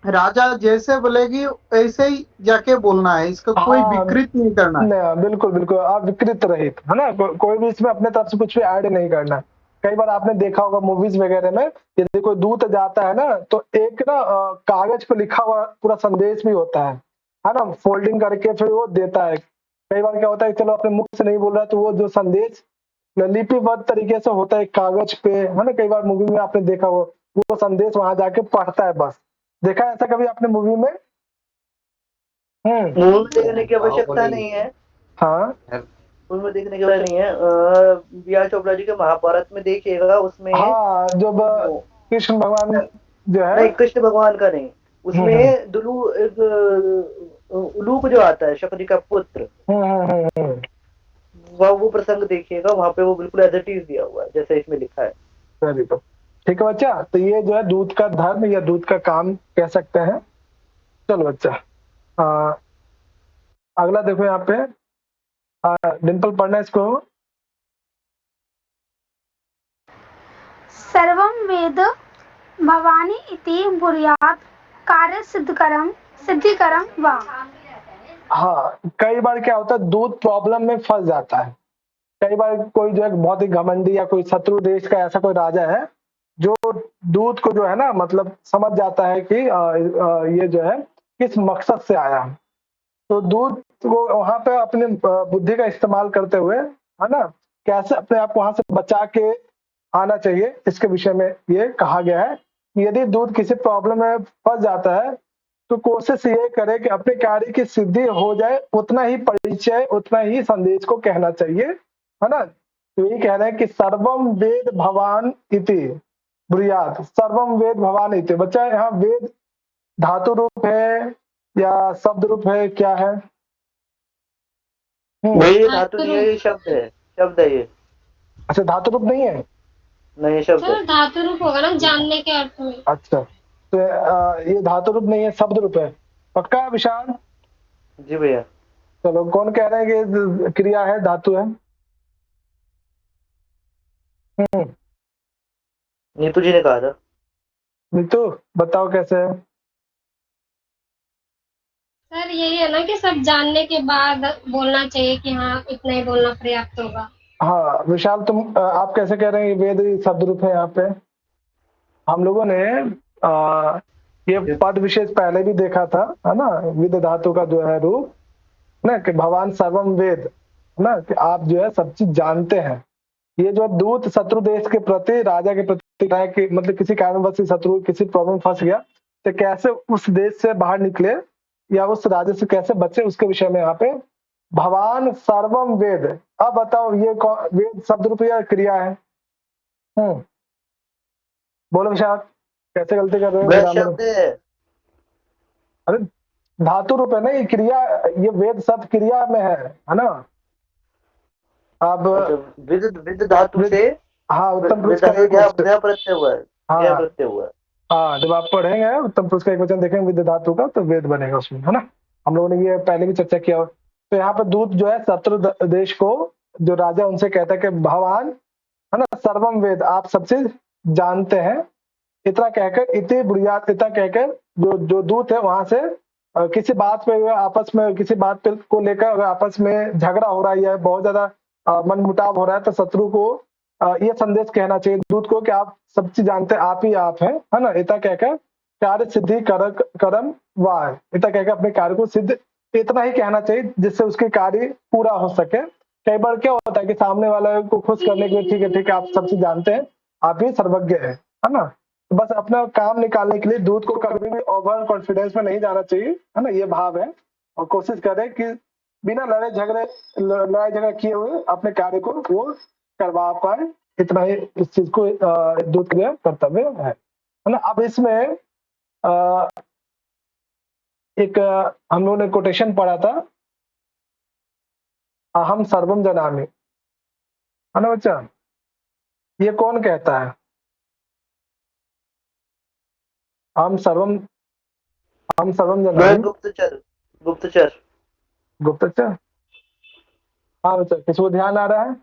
राजा जैसे बोलेगी ऐसे ही जाके बोलना है, इसका कोई विकृत नहीं करना है। नहीं, बिल्कुल बिल्कुल, आप विकृत रहित, है ना, कोई भी इसमें अपने तरफ से कुछ भी ऐड नहीं करना है। कई बार आपने देखा होगा मूवीज वगैरह में, यदि कोई दूत जाता है ना, तो एक ना कागज पे लिखा हुआ पूरा संदेश भी होता है ना, फोल्डिंग करके फिर वो देता है। कई बार क्या होता है, चलो अपने मुख से नहीं बोल रहा, तो वो जो संदेश लिपिबद्ध तरीके से होता है कागज पे, है ना। कई बार मूवी में आपने देखा वो संदेश वहां जाके पढ़ता है, बस। देखा है ऐसा कभी आपने मूवी में? मूवी देखने की आवश्यकता नहीं है। हाँ, उसमें देखने की वजह नहीं है। बी आर चोपड़ा जी के महाभारत में देखिएगा, उसमें हाँ, जब कृष्ण भगवान जो है, नहीं, कृष्ण भगवान का नहीं, उसमें दुलू उलूप जो आता है, शकुनी का पुत्र, वो प्रसंग देखिएगा, वहां पे वो बिल्कुल एज इट इज दिया हुआ है जैसे इसमें लिखा है। वेरी गुड, ठीक है बच्चा। तो ये जो है दूत का धर्म या दूत का काम कह सकते हैं। चलो बच्चा, अगला देखो यहाँ पे, डिम्पल पढ़ना इसको। सर्वं वेद भवानी इति बुर्यात् कार्य सिद्धिकरम वा। हाँ, कई बार क्या होता है, दूत प्रॉब्लम में फंस जाता है। कई बार कोई जो है बहुत ही घमंडी या कोई शत्रु देश का ऐसा कोई राजा है जो दूत को जो है ना, मतलब समझ जाता है कि ये जो है किस मकसद से आया है, तो दूत को वहां पे अपने बुद्धि का इस्तेमाल करते हुए, है ना, कैसे अपने आप को वहां से बचा के आना चाहिए, इसके विषय में ये कहा गया है कि यदि दूत किसी प्रॉब्लम में फंस जाता है तो कोशिश ये करे कि अपने कार्य की सिद्धि हो जाए, उतना ही परिचय, उतना ही संदेश को कहना चाहिए, है ना। तो यही कह रहे हैं कि सर्वम वेद भवान इति ब्रूयात्, सर्वम वेद भवान इति। बच्चा यहाँ वेद धातु रूप है या शब्द रूप है, क्या है? ये धातु नहीं है, ये शब्द है, शब्द है ये। अच्छा, धातु रूप नहीं है? नहीं, शब्द है। धातु रूप होगा ना, जानने के अर्थ में। अच्छा, तो ये धातु रूप नहीं है, शब्द रूप है, पक्का है विशाल? जी भैया। चलो, कौन कह रहे हैं कि क्रिया है, धातु है? नीतू जी ने कहा था। नीतू बताओ कैसे है? सर यही है ना कि सब जानने के बाद बोलना चाहिए कि हाँ इतना ही बोलना पर्याप्त होगा। हाँ विशाल, आप कैसे कह रहे हैं वेद शब्द रूप है? यहाँ पे हम लोगों ने ये पद विशेष पहले भी देखा था, है ना, विद धातु का जो है रूप ना, कि भगवान सर्वम वेद, है ना, कि आप जो है सब चीज जानते हैं, ये जो दूत शत्रु देश के प्रति, राजा के प्रति है कि मतलब किसी कारणवश से शत्रु किसी प्रॉब्लम फंस गया तो कैसे उस देश से बाहर निकले या उस राज्य से कैसे बचे, उसके विषय में यहाँ पे भगवान सर्वम वेद। अब बताओ ये वेद शब्द रूप या क्रिया है? बोलो विशाल, कैसे गलती कर रहे हो? वेद शब्द है। अरे धातु रूप है ना ये क्रिया, ये वेद शब्द क्रिया में है ना। अब विद धातु से, हाँ उत्तम पुरुष का एक प्रत्यय हुआ है। हाँ जब आप पढ़ेंगे उत्तम पुरुष का एक वचन देखेंगे विद धातु का तो वेद बनेगा उसमें, है ना। हम लोगों ने ये पहले भी चर्चा किया। तो यहाँ पे दूत जो है शत्रु देश को जो राजा उनसे कहता है कि भगवान है ना सर्वम वेद, आप सब चीज जानते हैं। इतना कहकर इति बुढ़ियात, इतना कहकर जो दूत है वहां से किसी बात पे आपस में किसी बात पे को लेकर अगर आपस में झगड़ा हो रहा है या बहुत ज्यादा मनमुटाव हो रहा है तो शत्रु को ये संदेश कहना चाहिए दूत को कि आप सब चीज जानते हैं, आप ही आप हैं, है ना। इतना कहकर कार्य सिद्धि करम वाह, इतना कहकर अपने कार्य को सिद्ध, इतना ही कहना चाहिए जिससे उसके कार्य पूरा हो सके। कई बार क्या होता है कि सामने वाले को खुश करने के लिए ठीक है आप सब चीज जानते हैं, आप ही सर्वज्ञ है ना। तो बस अपना काम निकालने के लिए दूत को कभी भी ओवर कॉन्फिडेंस में नहीं जाना चाहिए, है ना, ये भाव है। और कोशिश करें कि बिना लड़ाई झगड़ा किए हुए अपने कार्य को वो करवा पाए, इतना ही इस चीज को दूत का कर्तव्य है ना। अब इसमें एक हम लोगों ने कोटेशन पढ़ा था, अहम सर्वम जनामि, है ना बच्चा। ये कौन कहता है? हम सर्वम जनामि, गुप्तचर। हाँ बच्चा, किसको ध्यान आ रहा है?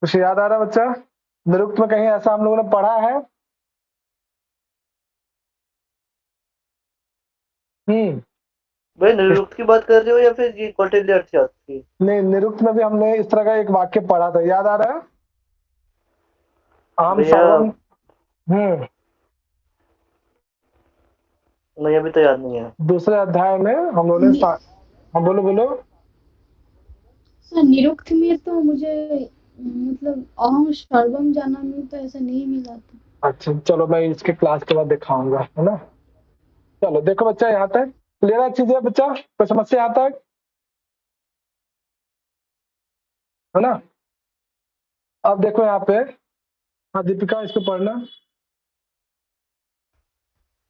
कुछ याद आ रहा है बच्चा? निरुक्त में कहीं ऐसा हम लोगों ने पढ़ा है? भाई निरुक्त की बात कर रहे हो या फिर ये कौटिल्य अर्थशास्त्र की? नहीं, निरुक्त में भी हमने इस तरह का एक वाक्य पढ़ा था, याद आ रहा है? हम सर्वम नहीं अभी तो याद नहीं है। दूसरे अध्याय में हम लोगों ने हाँ बोलो। सर निरुक्त में तो मुझे मतलब अहम सर्वम जानामि तो ऐसा नहीं मिला था। अच्छा चलो मैं इसके क्लास के बाद दिखाऊंगा, है ना। चलो देखो बच्चा, यहाँ तक क्लियर है चीजें बच्चा? कोई समस्या यहाँ तक, है ना। अब देखो यहाँ पे, हाँ दीपिका इसको पढ़ना।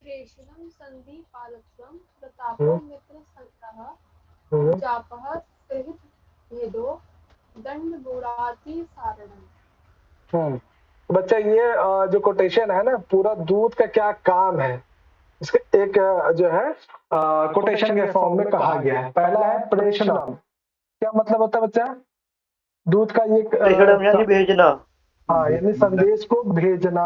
प्रेषणं संधि पालत्वं प्रतापो मित्र संग्रह जापः सहित भेदो दंड गुणाति सारणम। बच्चा ये जो कोटेशन है ना, पूरा दूत का क्या काम है इसके एक जो है कोटेशन के फॉर्म में कहा गया है। पहला है प्रेषणम, क्या मतलब होता है बच्चा? दूत का ये यानी भेजना, हाँ यानी संदेश को भेजना,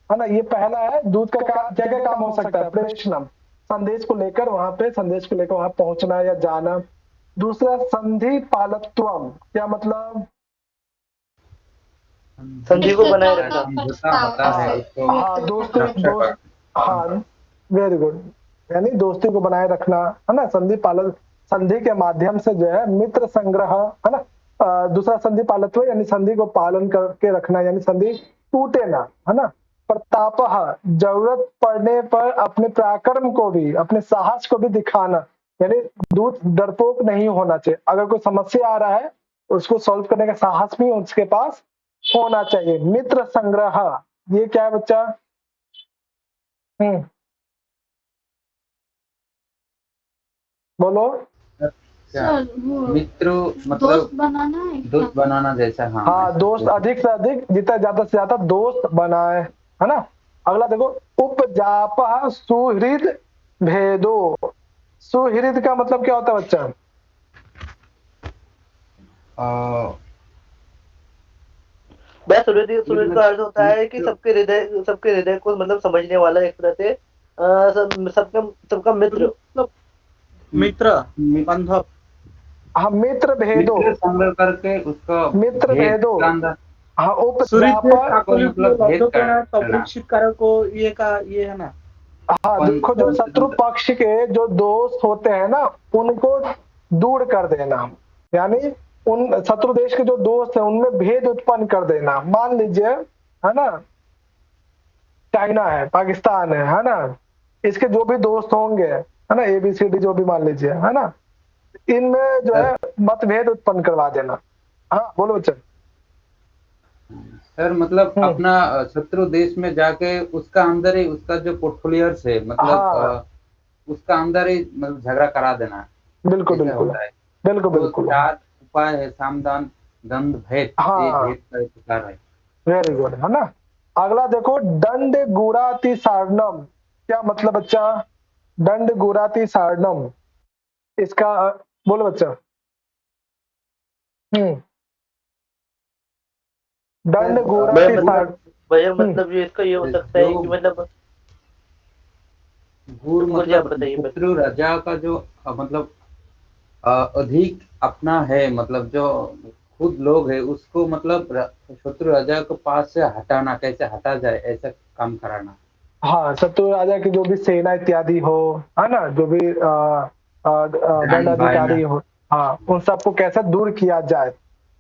है ना। ये पहला है दूत का क्या क्या काम हो सकता है? प्रेषणम, संदेश को लेकर वहां पहुंचना या जाना। दूसरा संधि पालत्वम, क्या मतलब? संधि को बनाए रखना। हाँ दोस्त, हाँ वेरी गुड, यानी दोस्ती को बनाए रखना, है ना। संधि पालन, संधि के माध्यम से जो है मित्र संग्रह, है ना। दूसरा संधि पालत्व यानी संधि को पालन करके रखना, यानी संधि टूटे ना, है ना। प्रताप, जरूरत पड़ने पर अपने पराक्रम को भी, अपने साहस को भी दिखाना, यानी दूत डरपोक नहीं होना चाहिए। अगर कोई समस्या आ रहा है उसको सॉल्व करने का साहस भी उसके पास होना चाहिए। मित्र संग्रह, ये क्या है बच्चा? बोलो। मित्र मतलब दोस्त बनाना जैसा। हाँ दोस्त अधिक से अधिक, जितना ज्यादा से ज्यादा दोस्त बनाए, है ना। अगला देखो, उपजाप सुहृद भेदो। सुहृद का मतलब क्या होता है बच्चा? सुहृद का अर्थ होता है कि सबके हृदय को मतलब समझने वाला, एक तरह से सबका मित्र, बांधव। हाँ मित्र भेदो, संग्रह करके उसका मित्र भेदो। हाँ को ये है ना। हाँ देखो, जो शत्रु पक्ष के जो दोस्त होते हैं ना, उनको दूर कर देना, यानी उन शत्रु देश के जो दोस्त हैं उनमें भेद उत्पन्न कर देना। मान लीजिए, है ना, चाइना है, पाकिस्तान है ना, इसके जो भी दोस्त होंगे, है ना, ABCD जो भी मान लीजिए, है ना, इनमें जो है मतभेद उत्पन्न करवा देना। हाँ बोलो बच्चा। सर मतलब अपना शत्रु देश में जाके उसका अंदर ही उसका जो पोर्टफोलियर्स है मतलब उसका अंदर ही मतलब झगड़ा करा देना। बिल्कुल बिल्कुल बिल्कुल तो बिल्कुल। 4 उपाय है, सामदान, दंड, भेद। ये भेद का एक प्रकार है। वेरी गुड, है ना। अगला देखो, दंड गुराति सारणम। क्या मतलब बच्चा? दंड गुराति सारणम, इसका बोलो बच्चा। दंड गुराति सारणम भैया मतलब ये इसका ये हो सकता है कि मतलब गुर मतलब शत्रु राजा का जो मतलब अधिक अपना है, मतलब जो खुद लोग है उसको मतलब शत्रु राजा के पास से हटाना, कैसे हटा जाए ऐसा काम कराना। हाँ, शत्रु राजा की जो भी सेना इत्यादि हो, है ना, जो भी दंड अधिकारी हो, हाँ, उन सबको कैसे दूर किया जाए,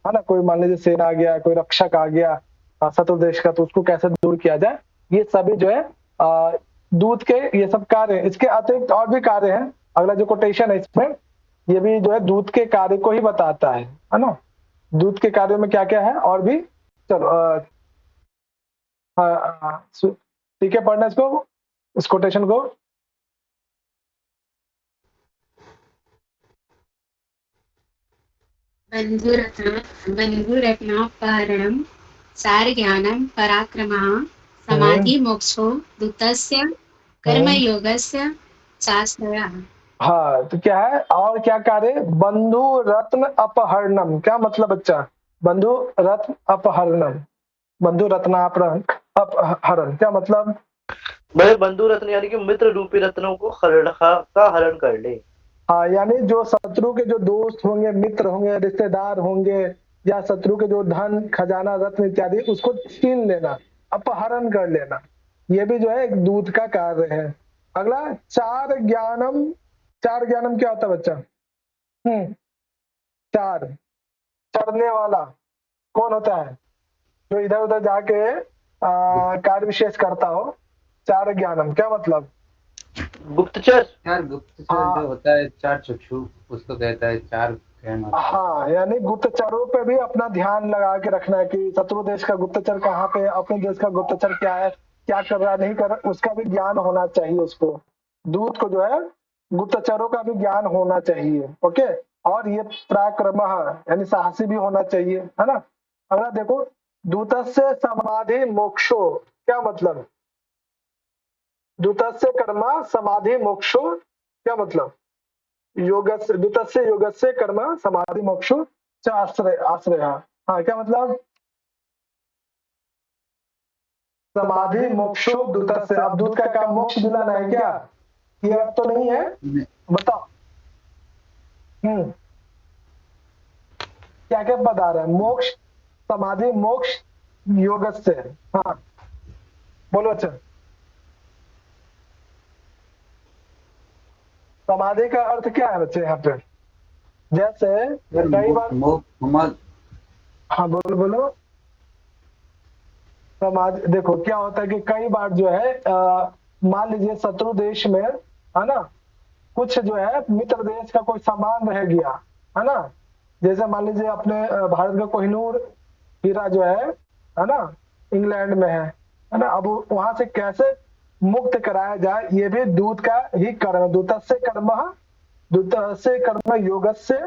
है ना। कोई मान लीजिए सेना आ गया, कोई रक्षक आ गया शत्रु देश का, तो उसको कैसे दूर किया जाए, ये सभी जो है दूत के ये सब कार्य है। इसके अतिरिक्त और भी कार्य हैं। अगला जो कोटेशन है इसमें, ये भी जो है दूत के कार्य को ही बताता है ना। दूत के कार्य में क्या क्या है और भी, चलो ठीक है, पढ़ना इसको, इस कोटेशन को। बन्धुरत्नापहरणं सारज्ञानं पराक्रमः समाधि मोक्षो दूतस्य कर्मयोगस्य चाश्रयः। हाँ, तो क्या है और क्या कार्य? बंधु रत्न अपहरणम। क्या मतलब बच्चा? बंधु रत्न अपहरणम, बंधु रत्नापहरण अपहरण, क्या मतलब? भाई बंधु रत्न यानी कि मित्र रूपी रत्नों को का हरण कर ले। हाँ, यानी जो शत्रु के जो दोस्त होंगे, मित्र होंगे, रिश्तेदार होंगे, या शत्रु के जो धन खजाना रत्न इत्यादि, उसको छीन लेना, अपहरण कर लेना, ये भी जो है एक दूत का कार्य है। अगला, चार ज्ञानम। चार ज्ञानम क्या होता है बच्चा? चार, चढ़ने वाला कौन होता है? जो इधर उधर जाके कार्य विशेष करता हो। चार ज्ञानम क्या मतलब? गुप्तचर। चार गुप्तचर जो होता है, चार चक्षु उसको कहता है चार ज्ञान। हाँ, यानी गुप्तचरों पे भी अपना ध्यान लगा के रखना है कि शत्रु देश का गुप्तचर कहाँ पे, अपने देश का गुप्तचर क्या है, क्या कर रहा है, नहीं कर रहा, उसका भी ज्ञान होना चाहिए उसको। दूत को जो है गुप्तचरों का भी ज्ञान होना चाहिए। ओके, और ये पराक्रम यानी साहसी भी होना चाहिए, है ना। अगला देखो, दूतस्य समाधि मोक्षो। क्या मतलब? दूतस्य कर्म समाधि मोक्षो, क्या मतलब? योगस्य, दूतस्य योगस्य कर्म समाधि मोक्षो च आश्रय आश्रय। हाँ, क्या मतलब? समाधि मोक्षो दूतस्य। अब दूत का काम मोक्ष दिलाना है क्या? ये अब तो नहीं है, बताओ। क्या क्या पद आ रहा है? मोक्ष, समाधि, मोक्ष, योगस्य। हाँ बोलो। अच्छा, समाधि का अर्थ क्या है बच्चे यहाँ पे? जैसे कई बार, हाँ बोलो बोलो। समाधि, देखो क्या होता है कि कई बार जो है मान लीजिए शत्रु देश में, है ना, कुछ जो है मित्र देश का कोई सामान रह गया, है ना। जैसे मान लीजिए अपने भारत का कोहिनूर हीरा जो है ना, इंग्लैंड में है ना। अब वहां से कैसे मुक्त कराया जाए, ये भी दूत का ही कर्म। दूतस्य कर्म, दूतस्य कर्म योगस्य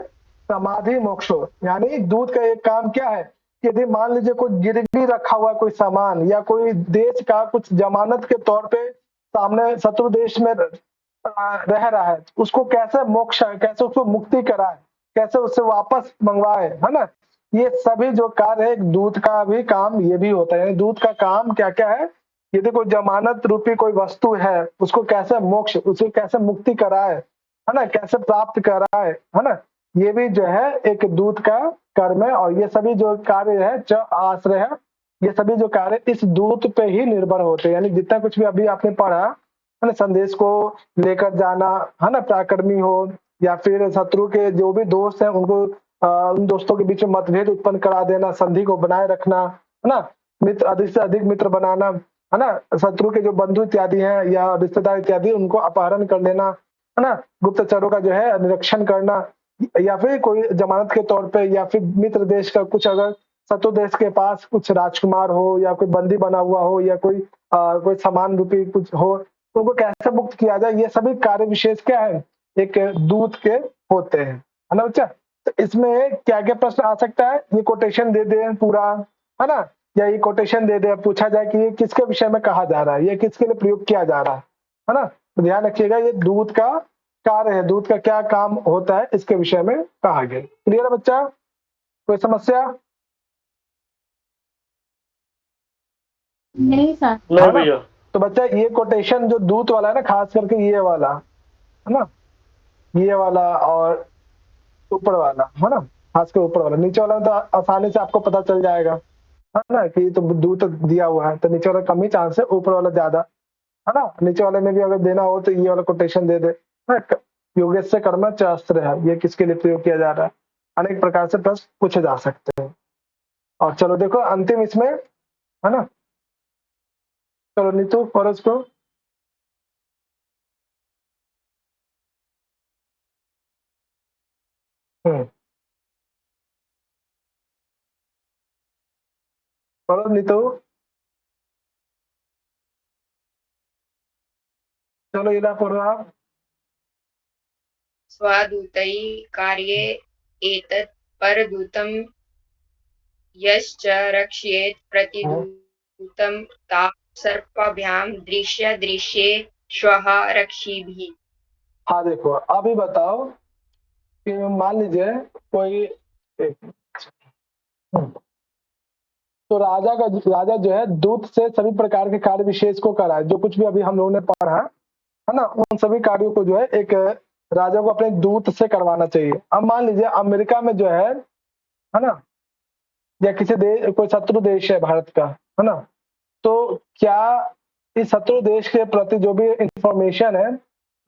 समाधि मोक्षो। यानी दूत का एक काम क्या है, यदि मान लीजिए कोई गिरवी रखा हुआ कोई सामान, या कोई देश का कुछ जमानत के तौर पे सामने शत्रु देश में रह रहा है, उसको कैसे मोक्ष, कैसे उसको मुक्ति कराए, कैसे उससे वापस मंगवाए, है ना। ये सभी जो कार्य है, एक दूत का भी काम ये भी होता है। यानी दूत का काम क्या क्या है, यदि कोई जमानत रूपी कोई वस्तु है, उसको कैसे मोक्ष, उसे कैसे मुक्ति कराए, है ना, कैसे प्राप्त कराए, है ना, ये भी जो है एक दूत का कर्म है। और ये सभी जो कार्य है, च आश्रय है, ये सभी जो कार्य इस दूत पे ही निर्भर होते हैं। यानी जितना कुछ भी अभी आपने पढ़ा, है ना, संदेश को लेकर जाना, है ना, पराक्रमी हो या फिर शत्रु के जो भी दोस्त हैं उनको उन दोस्तों के बीच में मतभेद उत्पन्न करा देना, संधि को बनाए रखना, है ना, मित्र अधिक से अधिक मित्र बनाना, है ना, शत्रु के जो बंधु इत्यादि हैं या रिश्तेदार इत्यादि उनको अपहरण कर लेना, है ना, गुप्तचरों का जो है निरीक्षण करना, या फिर कोई जमानत के तौर पे या फिर मित्र देश का कुछ अगर शत्रु देश के पास कुछ राजकुमार हो या कोई बंदी बना हुआ हो या कोई सामान रूपी कुछ हो तो उनको कैसे मुक्त किया जाए, ये सभी कार्य विशेष क्या है, एक दूत के होते हैं, है ना बच्चा। तो इसमें क्या क्या प्रश्न आ सकता है, ये कोटेशन दे दे पूरा, है ना, या ये कोटेशन दे दे, पूछा जाए कि ये किसके विषय में कहा जा रहा है, ये किसके लिए प्रयोग किया जा रहा है ना। तो ध्यान रखिएगा ये दूत का कार्य है, दूत का क्या काम होता है इसके विषय में कहा गया। क्लियर है बच्चा, कोई समस्या? नहीं सर। नहीं भैया। तो बच्चा ये कोटेशन जो दूत वाला है ना, खास करके ये वाला, है ना, ये वाला और ऊपर वाला, है ना, खास कर ऊपर वाला, नीचे वाला तो आसानी से आपको पता चल जाएगा, है ना, कि तो दूत दिया हुआ है तो नीचे वाला कम ही चांस है, ऊपर वाला ज्यादा, है ना। नीचे वाले में भी अगर देना हो तो ये वाला कोटेशन दे दे, योगेश से कर्म शास्त्र है, ये किसके लिए प्रयोग किया जा रहा है, अनेक प्रकार से प्रश्न पूछे जा सकते हैं। और चलो देखो अंतिम इसमें, है ना, चलो नीतू और उसको पढ़ो नीतू, चलो इला पढ़ो आप। स्वादूतै कार्ये एतत् परदूतं यश्च रक्षेत् प्रतिदूतं ता सर्पाभ्यां दृश्ये श्वः रक्षिभिः। हाँ देखो अभी बताओ कि मान लीजिए कोई तो राजा जो है दूत से सभी प्रकार के कार्य विशेष को कराए, जो कुछ भी अभी हम लोगों ने पढ़ा है ना, उन सभी कार्यों को जो है एक राजा को अपने दूत से करवाना चाहिए। अब मान लीजिए अमेरिका में जो है ना, या किसी देश, कोई शत्रु देश है भारत का, है ना, तो क्या इस शत्रु देश के प्रति जो भी इंफॉर्मेशन है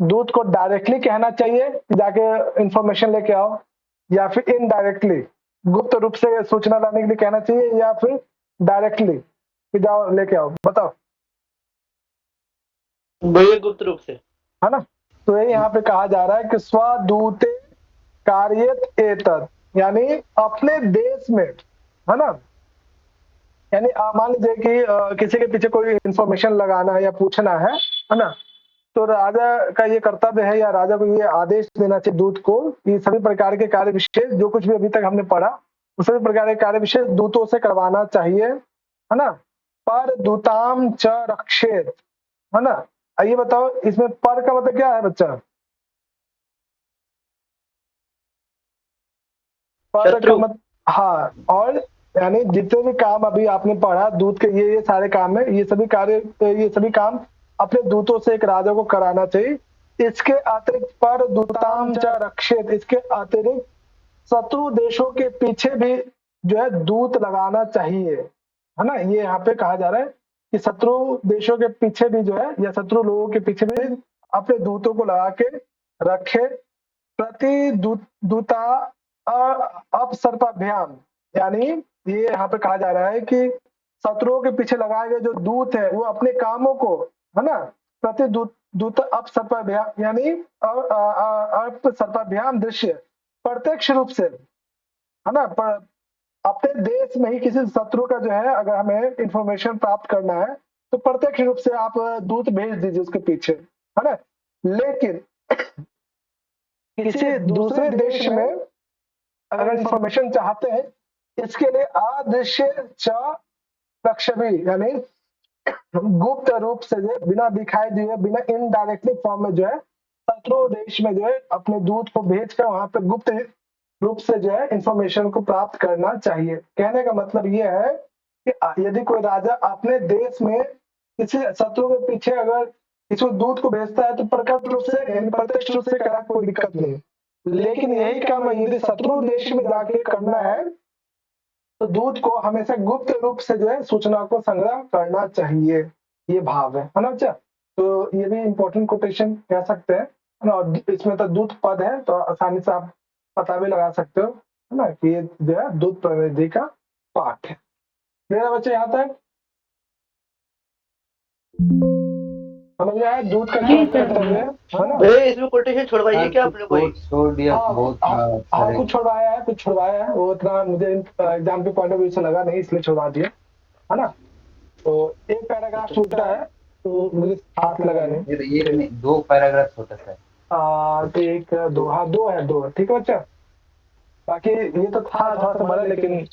दूत को डायरेक्टली कहना चाहिए कि जाके इंफॉर्मेशन लेके आओ, या फिर इनडायरेक्टली गुप्त रूप से सूचना लाने के लिए कहना चाहिए, या फिर डायरेक्टली कि जाओ लेके आओ, बताओ। भैया गुप्त रूप से, है ना। तो ये यहाँ पे कहा जा रहा है कि स्वदूते कार्येत एतत्, यानी अपने देश में, है ना, यानी मान लीजिए कि किसी के पीछे कोई इंफॉर्मेशन लगाना है या पूछना है ना, तो राजा का ये कर्तव्य है या राजा को ये आदेश देना चाहिए दूत को कि सभी प्रकार के कार्य विशेष जो कुछ भी अभी तक हमने पढ़ा उस सभी प्रकार के कार्य विशेष दूतों से करवाना चाहिए, है ना। पर दूताम च रक्षेत, है ना। आइए बताओ इसमें पर का मतलब क्या है बच्चा? पर का मतलब, हाँ, और यानी जितने भी काम अभी आपने पढ़ा दूत के ये सारे काम है, ये सभी काम अपने दूतों से एक राजा को कराना चाहिए। इसके अतिरिक्त पर दूताम च रक्षेत, इसके अतिरिक्त शत्रु देशों के पीछे भी जो है दूत लगाना चाहिए, है ना। ये यहाँ पे कहा जा रहा है कि शत्रु देशों के पीछे भी जो है या शत्रु लोगों के पीछे भी अपने दूतों को लगा के रखे। प्रति दूता अपसर्पाभ्याम, यानी ये यहाँ पे कहा जा रहा है कि शत्रुओं के पीछे लगाए गए जो दूत है वो अपने कामों को, है ना, प्रति दूत अपसर्पाभ्याम यानी अपसर्पाभ्याम दृश्य प्रत्यक्ष रूप से, है ना, अपने देश में ही किसी शत्रु का जो है अगर हमें इंफॉर्मेशन प्राप्त करना है तो प्रत्यक्ष रूप से आप दूत भेज दीजिए उसके पीछे, है ना। लेकिन किसी दूसरे देश में अगर इंफॉर्मेशन चाहते हैं इसके लिए अदृश्य च प्रक्षेपी, यानी गुप्त रूप से जो बिना दिखाई दिए, बिना इनडायरेक्टली फॉर्म में जो है शत्रु देश में जो है अपने दूत को भेजकर वहां पे गुप्त रूप से जो है इंफॉर्मेशन को प्राप्त करना चाहिए। कहने का मतलब ये है कि यदि कोई राजा अपने देश में किसी शत्रु के पीछे अगर किसी दूत को भेजता है तो प्रकट रूप से प्रत्यक्ष रूप से करा कोई दिक्कत नहीं, लेकिन यही काम यदि शत्रु देश में जाके करना है तो दूत को हमेशा गुप्त रूप से जो है सूचना को संग्रह करना चाहिए, ये भाव है ना बच्चा। तो ये भी इम्पोर्टेंट कोटेशन कह सकते हैं, है ना। और इसमें तो दूत पद है तो आसानी से आप पता भी लगा सकते हो, है ना, कि ये जो है दूत प्रतिनिधि का पाठ है। मेरा बच्चे यहाँ तक समझ में आया दूत का क्या कर्तव्य है ना। भैया इसमें कोटेशन छोड़वाइए क्या आपने कोई? छोड़ दिया बहुत हाँ कुछ छुड़वाया है, वो इतना मुझे एग्जाम के पॉइंट ऑफ व्यू से लगा नहीं, इसलिए छुड़वा दिया, है ना। तो एक पैराग्राफ छूटा है तो मुझे हाथ लगा नहीं, ये 2 पैराग्राफ छोटा सा है। तो 1 2 हाँ 2 है, ठीक है बच्चा। बाकी ये तो था थोड़ा सा बड़ा, लेकिन